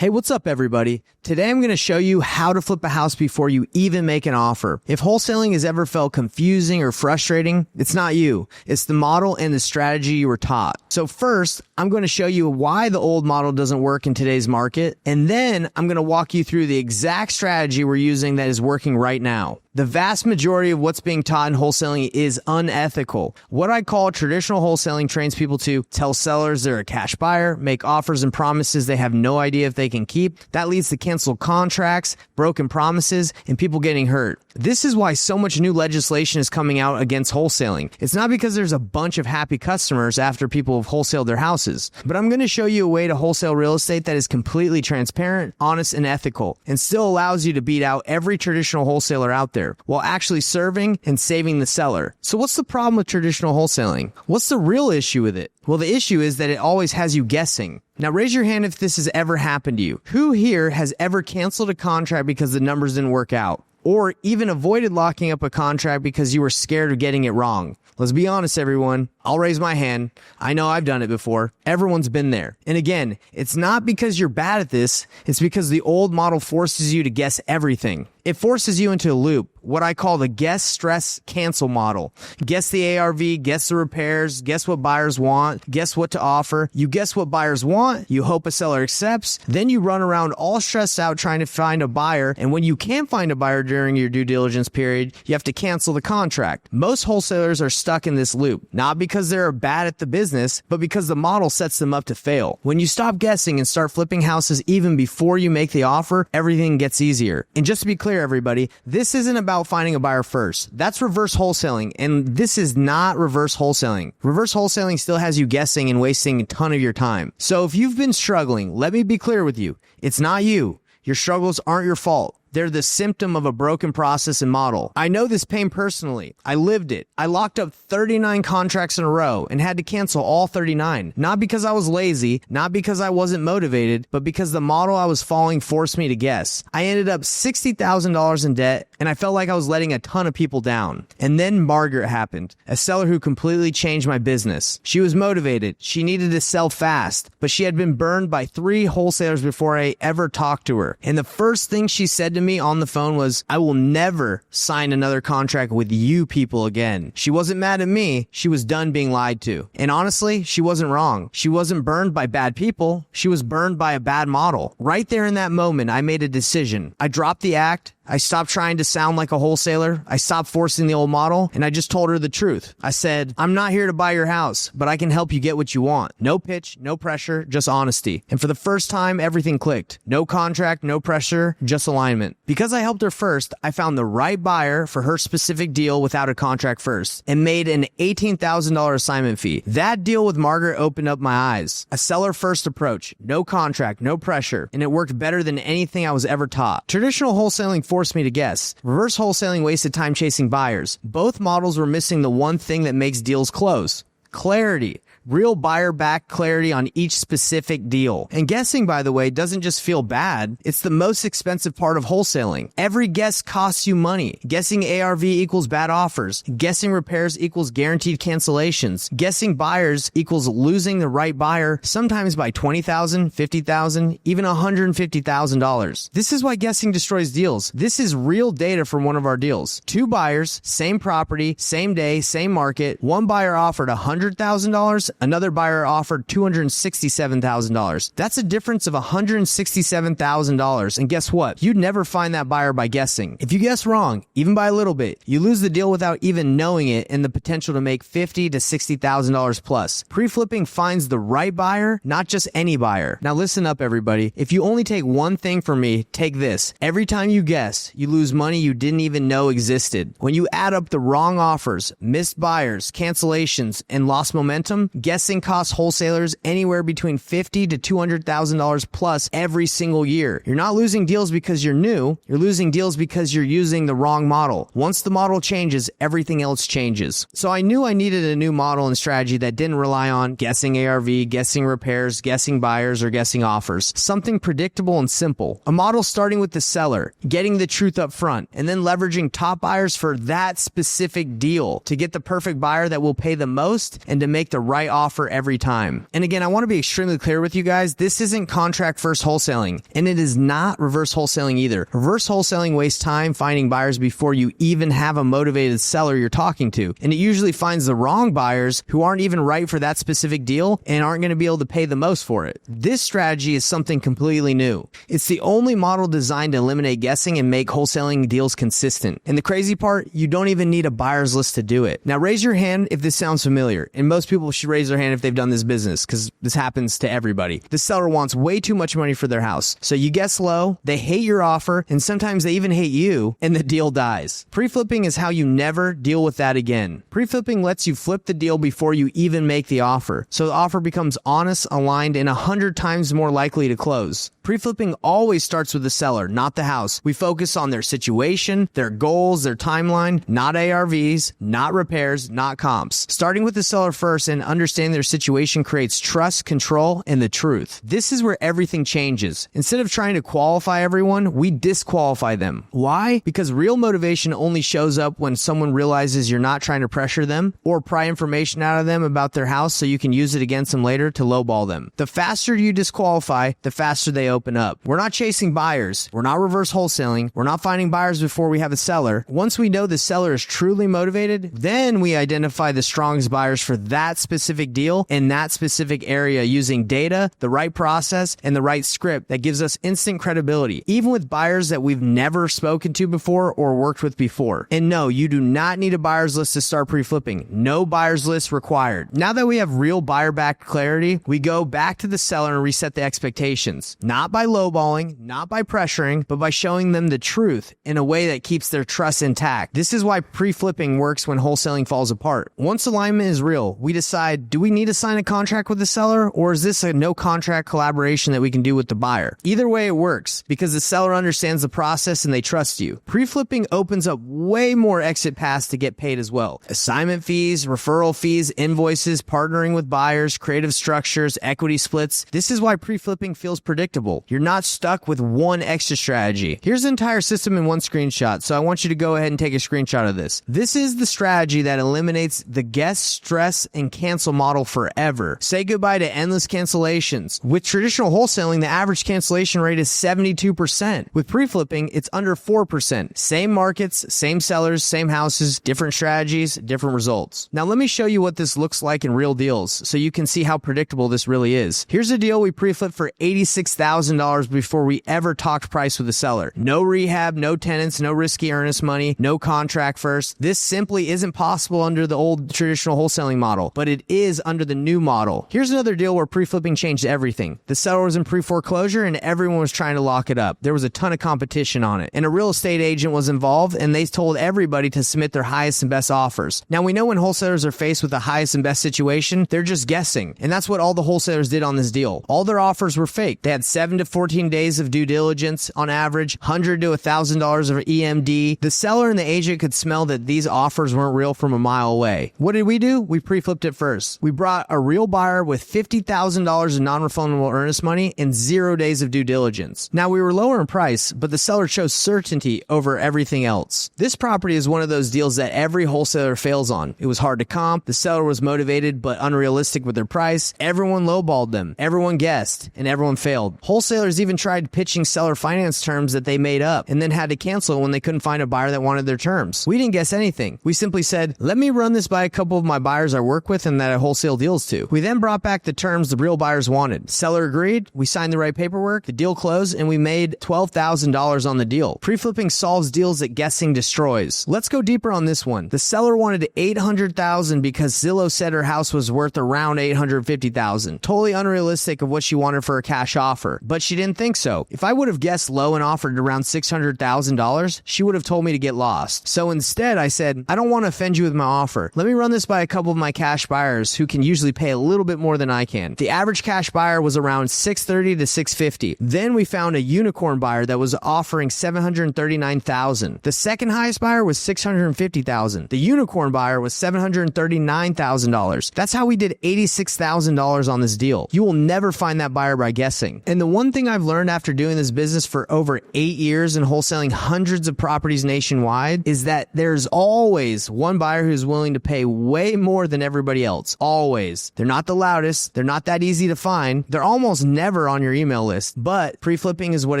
Hey, what's up, everybody? Today I'm going to show you how to flip a house before you even make an offer. If wholesaling has ever felt confusing or frustrating, it's not you. It's the model and the strategy you were taught. So first, I'm going to show you why the old model doesn't work in today's market, and then I'm going to walk you through the exact strategy we're using that is working right now. The vast majority of what's being taught in wholesaling is unethical. What I call traditional wholesaling trains people to tell sellers they're a cash buyer, make offers and promises they have no idea if they can keep. That leads to canceled contracts, broken promises, and people getting hurt. This is why so much new legislation is coming out against wholesaling. It's not because there's a bunch of happy customers after people have wholesaled their houses, but I'm going to show you a way to wholesale real estate that is completely transparent, honest, and ethical, and still allows you to beat out every traditional wholesaler out there while actually serving and saving the seller. So what's the problem with traditional wholesaling? What's the real issue with it? Well, the issue is that it always has you guessing. Now, raise your hand if this has ever happened to you. Who here has ever canceled a contract because the numbers didn't work out? Or even avoided locking up a contract because you were scared of getting it wrong? Let's be honest, everyone. I'll raise my hand. I know I've done it before. Everyone's been there. And again, it's not because you're bad at this. It's because the old model forces you to guess everything. It forces you into a loop, what I call the guess, stress, cancel model. Guess the ARV, guess the repairs, guess what buyers want, guess what to offer. You guess what buyers want, you hope a seller accepts, then you run around all stressed out trying to find a buyer, and when you can't find a buyer during your due diligence period, you have to cancel the contract. Most wholesalers are stuck in this loop, not because they're bad at the business, but because the model sets them up to fail. When you stop guessing and start flipping houses even before you make the offer, everything gets easier. And just to be clear, everybody, this isn't about finding a buyer first. That's reverse wholesaling, and this is not reverse wholesaling. Reverse wholesaling still has you guessing and wasting a ton of your time. So if you've been struggling, let me be clear with you. It's not you. Your struggles aren't your fault. They're the symptom of a broken process and model. I know this pain personally. I lived it. I locked up 39 contracts in a row and had to cancel all 39. Not because I was lazy, not because I wasn't motivated, but because the model I was following forced me to guess. I ended up $60,000 in debt, and I felt like I was letting a ton of people down. And then Margaret happened, a seller who completely changed my business. She was motivated. She needed to sell fast, but she had been burned by 3 wholesalers before I ever talked to her. And the first thing she said to me on the phone was, "I will never sign another contract with you people again." She wasn't mad at me. She was done being lied to. And honestly, she wasn't wrong. She wasn't burned by bad people. She was burned by a bad model. Right there in that moment, I made a decision. I dropped the act. I stopped trying to sound like a wholesaler. I stopped forcing the old model, and I just told her the truth. I said, "I'm not here to buy your house, but I can help you get what you want." No pitch, no pressure, just honesty. And for the first time, everything clicked. No contract, no pressure, just alignment. Because I helped her first, I found the right buyer for her specific deal without a contract first, and made an $18,000 assignment fee. That deal with Margaret opened up my eyes. A seller-first approach, no contract, no pressure, and it worked better than anything I was ever taught. Traditional wholesaling forced me to guess. Reverse wholesaling wasted time chasing buyers. Both models were missing the one thing that makes deals close: clarity. Real buyer-backed clarity on each specific deal. And guessing, by the way, doesn't just feel bad. It's the most expensive part of wholesaling. Every guess costs you money. Guessing ARV equals bad offers. Guessing repairs equals guaranteed cancellations. Guessing buyers equals losing the right buyer, sometimes by $20,000, $50,000, even $150,000. This is why guessing destroys deals. This is real data from one of our deals. 2 buyers, same property, same day, same market. One buyer offered $100,000. Another buyer offered $267,000. That's a difference of $167,000. And guess what? You'd never find that buyer by guessing. If you guess wrong, even by a little bit, you lose the deal without even knowing it and the potential to make $50,000 to $60,000 plus. Pre-flipping finds the right buyer, not just any buyer. Now listen up, everybody. If you only take one thing from me, take this. Every time you guess, you lose money you didn't even know existed. When you add up the wrong offers, missed buyers, cancellations, and lost momentum, guessing costs wholesalers anywhere between $50,000 to $200,000 plus every single year. You're not losing deals because you're new. You're losing deals because you're using the wrong model. Once the model changes, everything else changes. So I knew I needed a new model and strategy that didn't rely on guessing ARV, guessing repairs, guessing buyers, or guessing offers. Something predictable and simple. A model starting with the seller, getting the truth up front, and then leveraging top buyers for that specific deal to get the perfect buyer that will pay the most and to make the right offer every time. And again, I want to be extremely clear with you guys. This isn't contract first wholesaling, and it is not reverse wholesaling either. Reverse wholesaling wastes time finding buyers before you even have a motivated seller you're talking to. And it usually finds the wrong buyers who aren't even right for that specific deal and aren't going to be able to pay the most for it. This strategy is something completely new. It's the only model designed to eliminate guessing and make wholesaling deals consistent. And the crazy part, you don't even need a buyer's list to do it. Now raise your hand if this sounds familiar. And most people should raise their hand if they've done this business, because this happens to everybody. The seller wants way too much money for their house. So you guess low, they hate your offer, and sometimes they even hate you, and the deal dies. Pre-flipping is how you never deal with that again. Pre-flipping lets you flip the deal before you even make the offer. So the offer becomes honest, aligned, and 100 times more likely to close. Pre-flipping always starts with the seller, not the house. We focus on their situation, their goals, their timeline, not ARVs, not repairs, not comps. Starting with the seller first and understanding their situation creates trust, control, and the truth. This is where everything changes. Instead of trying to qualify everyone, we disqualify them. Why? Because real motivation only shows up when someone realizes you're not trying to pressure them or pry information out of them about their house so you can use it against them later to lowball them. The faster you disqualify, the faster they open up. We're not chasing buyers. We're not reverse wholesaling. We're not finding buyers before we have a seller. Once we know the seller is truly motivated, then we identify the strongest buyers for that specific deal in that specific area using data, the right process, and the right script that gives us instant credibility, even with buyers that we've never spoken to before or worked with before. And no, you do not need a buyer's list to start pre-flipping. No buyer's list required. Now that we have real buyer-backed clarity, we go back to the seller and reset the expectations. Not by lowballing, not by pressuring, but by showing them the truth in a way that keeps their trust intact. This is why pre-flipping works when wholesaling falls apart. Once alignment is real, we decide, do we need to sign a contract with the seller, or is this a no contract collaboration that we can do with the buyer? Either way, it works because the seller understands the process and they trust you. Pre-flipping opens up way more exit paths to get paid as well. Assignment fees, referral fees, invoices, partnering with buyers, creative structures, equity splits. This is why pre-flipping feels predictable. You're not stuck with one extra strategy. Here's the entire system in one screenshot, so I want you to go ahead and take a screenshot of this. This is the strategy that eliminates the guess, stress, and cancel model forever. Say goodbye to endless cancellations. With traditional wholesaling, the average cancellation rate is 72%. With pre-flipping, it's under 4%. Same markets, same sellers, same houses, different strategies, different results. Now let me show you what this looks like in real deals so you can see how predictable this really is. Here's a deal we pre-flipped for $86,000 before we ever talked price with the seller. No rehab, no tenants, no risky earnest money, no contract first. This simply isn't possible under the old traditional wholesaling model, but it is under the new model. Here's another deal where pre-flipping changed everything. The seller was in pre-foreclosure and everyone was trying to lock it up. There was a ton of competition on it, and a real estate agent was involved, and they told everybody to submit their highest and best offers. Now we know when wholesalers are faced with the highest and best situation, they're just guessing, and that's what all the wholesalers did on this deal. All their offers were fake. They had 7 to 14 days of due diligence on average, $100 to $1,000 of EMD. The seller and the agent could smell that these offers weren't real from a mile away. What did we do? We pre-flipped it first. We brought a real buyer with $50,000 in non-refundable earnest money and 0 days of due diligence. Now we were lower in price, but the seller chose certainty over everything else. This property is one of those deals that every wholesaler fails on. It was hard to comp. The seller was motivated but unrealistic with their price. Everyone lowballed them. Everyone guessed, and everyone failed. Wholesalers even tried pitching seller finance terms that they made up and then had to cancel when they couldn't find a buyer that wanted their terms. We didn't guess anything. We simply said, let me run this by a couple of my buyers I work with and that I wholesale deals to. We then brought back the terms the real buyers wanted. Seller agreed. We signed the right paperwork. The deal closed, and we made $12,000 on the deal. Pre-flipping solves deals that guessing destroys. Let's go deeper on this one. The seller wanted $800,000 because Zillow said her house was worth around $850,000. Totally unrealistic of what she wanted for a cash offer, but she didn't think so. If I would have guessed low and offered around $600,000, she would have told me to get lost. So instead, I said, I don't want to offend you with my offer. Let me run this by a couple of my cash buyers who can usually pay a little bit more than I can. The average cash buyer was around $630 to $650. Then we found a unicorn buyer that was offering $739,000. The second highest buyer was $650,000. The unicorn buyer was $739,000. That's how we did $86,000 on this deal. You will never find that buyer by guessing. And the one one thing I've learned after doing this business for over 8 years and wholesaling hundreds of properties nationwide is that there's always one buyer who's willing to pay way more than everybody else. Always. They're not the loudest. They're not that easy to find. They're almost never on your email list, but pre-flipping is what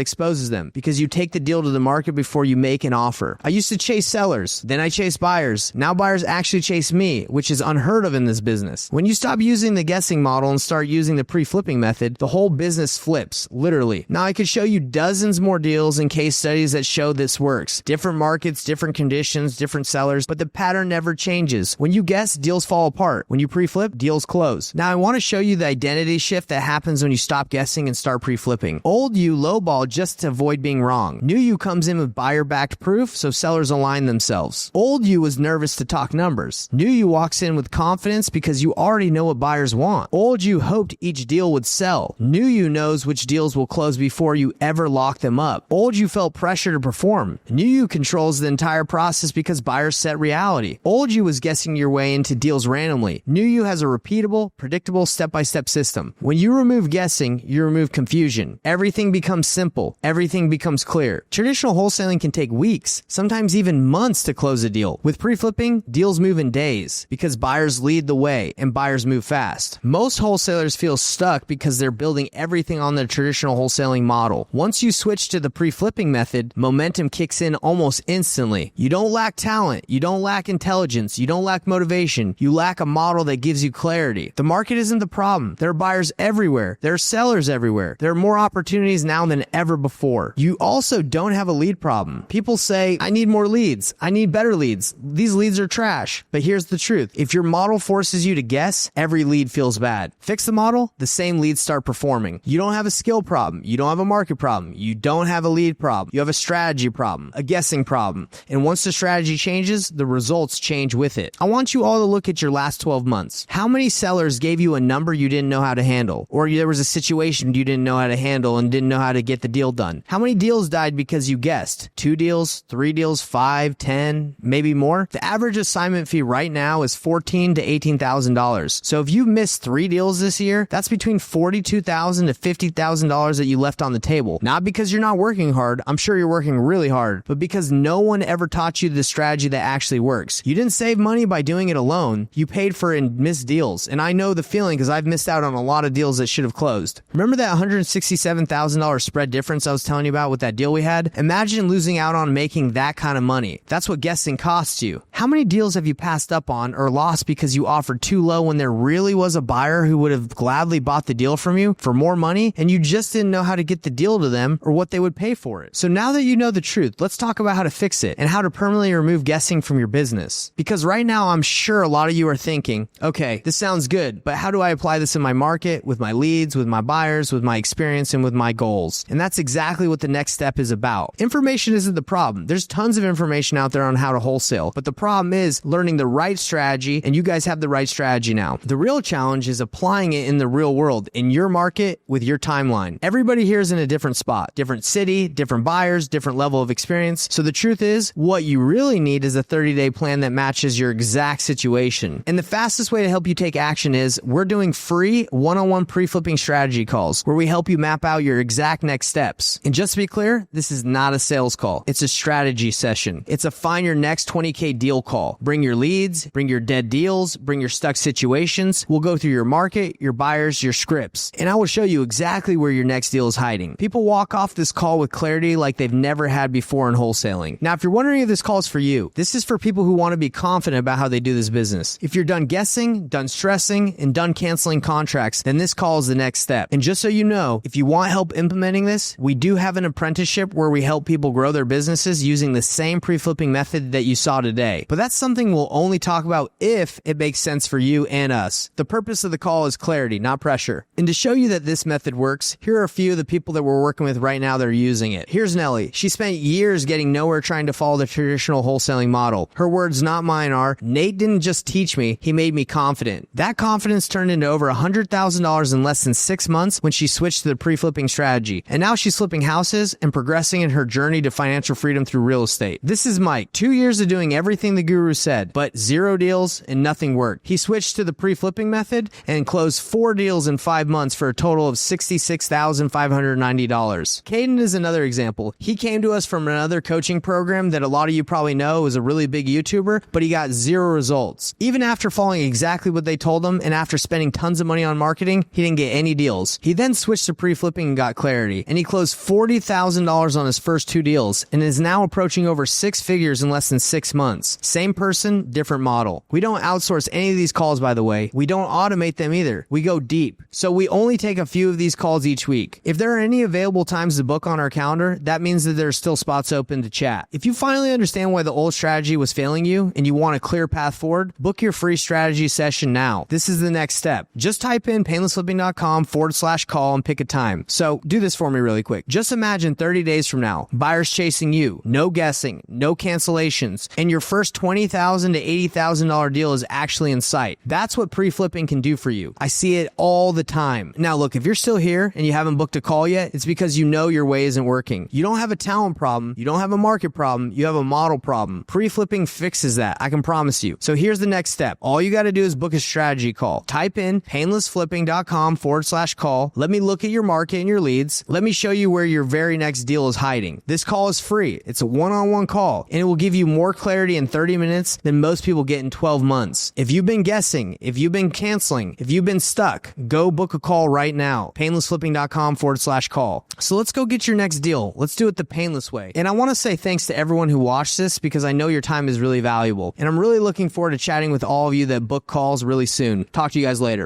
exposes them because you take the deal to the market before you make an offer. I used to chase sellers. Then I chase buyers. Now buyers actually chase me, which is unheard of in this business. When you stop using the guessing model and start using the pre-flipping method, the whole business flips, literally. Now I could show you dozens more deals and case studies that show this works. Different markets, different conditions, different sellers, but the pattern never changes. When you guess, deals fall apart. When you pre-flip, deals close. Now I want to show you the identity shift that happens when you stop guessing and start pre-flipping. Old you lowball just to avoid being wrong. New you comes in with buyer-backed proof, so sellers align themselves. Old you was nervous to talk numbers. New you walks in with confidence because you already know what buyers want. Old you hoped each deal would sell. New you knows which deals will close before you ever lock them up. Old you felt pressure to perform. New you controls the entire process because buyers set reality. Old you was guessing your way into deals randomly. New you has a repeatable, predictable, step-by-step system. When you remove guessing, you remove confusion. Everything becomes simple. Everything becomes clear. Traditional wholesaling can take weeks, sometimes even months to close a deal. With pre-flipping, deals move in days because buyers lead the way and buyers move fast. Most wholesalers feel stuck because they're building everything on the traditional wholesaling model. Once you switch to the pre-flipping method, momentum kicks in almost instantly. You don't lack talent. You don't lack intelligence. You don't lack motivation. You lack a model that gives you clarity. The market isn't the problem. There are buyers everywhere. There are sellers everywhere. There are more opportunities now than ever before. You also don't have a lead problem. People say, I need more leads. I need better leads. These leads are trash. But here's the truth. If your model forces you to guess, every lead feels bad. Fix the model, the same leads start performing. You don't have a skill problem. You don't have a market problem. You don't have a lead problem. You have a strategy problem, a guessing problem. And once the strategy changes, the results change with it. I want you all to look at your last 12 months. How many sellers gave you a number you didn't know how to handle? Or there was a situation you didn't know how to handle and didn't know how to get the deal done? How many deals died because you guessed? 2 deals, 3 deals, 5, 10, maybe more? The average assignment fee right now is $14,000 to $18,000. So if you missed 3 deals this year, that's between $42,000 to $50,000 that you left on the table. Not because you're not working hard. I'm sure you're working really hard, but because no one ever taught you the strategy that actually works. You didn't save money by doing it alone. You paid for it in missed deals. And I know the feeling because I've missed out on a lot of deals that should have closed. Remember that $167,000 spread difference I was telling you about with that deal we had? Imagine losing out on making that kind of money. That's what guessing costs you. How many deals have you passed up on or lost because you offered too low when there really was a buyer who would have gladly bought the deal from you for more money and you just didn't know how to get the deal to them or what they would pay for it? So now that you know the truth, let's talk about how to fix it and how to permanently remove guessing from your business. Because right now, I'm sure a lot of you are thinking, okay, this sounds good, but how do I apply this in my market, with my leads, with my buyers, with my experience, and with my goals? And that's exactly what the next step is about. Information isn't the problem. There's tons of information out there on how to wholesale, but the problem is learning the right strategy, and you guys have the right strategy now. The real challenge is applying it in the real world, in your market, with your timeline. Everybody here is in a different spot, different city, different buyers, different level of experience. So the truth is, what you really need is a 30-day plan that matches your exact situation. And the fastest way to help you take action is we're doing free one-on-one pre-flipping strategy calls where we help you map out your exact next steps. And just to be clear, this is not a sales call. It's a strategy session. It's a find your next 20K deal call. Bring your leads, bring your dead deals, bring your stuck situations. We'll go through your market, your buyers, your scripts, and I will show you exactly where your next deal is hiding. People walk off this call with clarity like they've never had before in wholesaling. Now, if you're wondering if this call is for you, this is for people who want to be confident about how they do this business. If you're done guessing, done stressing, and done canceling contracts, then this call is the next step. And just so you know, if you want help implementing this, we do have an apprenticeship where we help people grow their businesses using the same pre-flipping method that you saw today. But that's something we'll only talk about if it makes sense for you and us. The purpose of the call is clarity, not pressure. And to show you that this method works, here are a few of the people that we're working with right now that are using it. Here's Nellie. She spent years getting nowhere trying to follow the traditional wholesaling model. Her words, not mine, are, Nate didn't just teach me, he made me confident. That confidence turned into over $100,000 in less than 6 months when she switched to the pre-flipping strategy. And now she's flipping houses and progressing in her journey to financial freedom through real estate. This is Mike. 2 years of doing everything the guru said, but 0 deals and nothing worked. He switched to the pre-flipping method and closed 4 deals in 5 months for a total of $6,590. Caden is another example. He came to us from another coaching program that a lot of you probably know is a really big YouTuber, but he got 0 results. Even after following exactly what they told him and after spending tons of money on marketing, he didn't get any deals. He then switched to pre-flipping and got clarity, and he closed $40,000 on his first 2 deals and is now approaching over 6 figures in less than 6 months. Same person, different model. We don't outsource any of these calls, by the way. We don't automate them either. We go deep. So we only take a few of these calls each week. If there are any available times to book on our calendar, that means that there's still spots open to chat. If you finally understand why the old strategy was failing you and you want a clear path forward, book your free strategy session now. This is the next step. Just type in painlessflipping.com/call and pick a time. So do this for me really quick. Just imagine 30 days from now, buyers chasing you, no guessing, no cancellations, and your first $20,000 to $80,000 deal is actually in sight. That's what pre-flipping can do for you. I see it all the time. Now look, if you're still here and you haven't booked a call yet, it's because you know your way isn't working. You don't have a talent problem. You don't have a market problem. You have a model problem. Pre-flipping fixes that. I can promise you. So here's the next step. All you got to do is book a strategy call. Type in painlessflipping.com/call. Let me look at your market and your leads. Let me show you where your very next deal is hiding. This call is free. It's a one-on-one call, and it will give you more clarity in 30 minutes than most people get in 12 months. If you've been guessing, if you've been canceling, if you've been stuck, go book a call right now. painlessflipping.com/call. So let's go get your next deal. Let's do it the painless way. And I want to say thanks to everyone who watched this because I know your time is really valuable. And I'm really looking forward to chatting with all of you that book calls really soon. Talk to you guys later.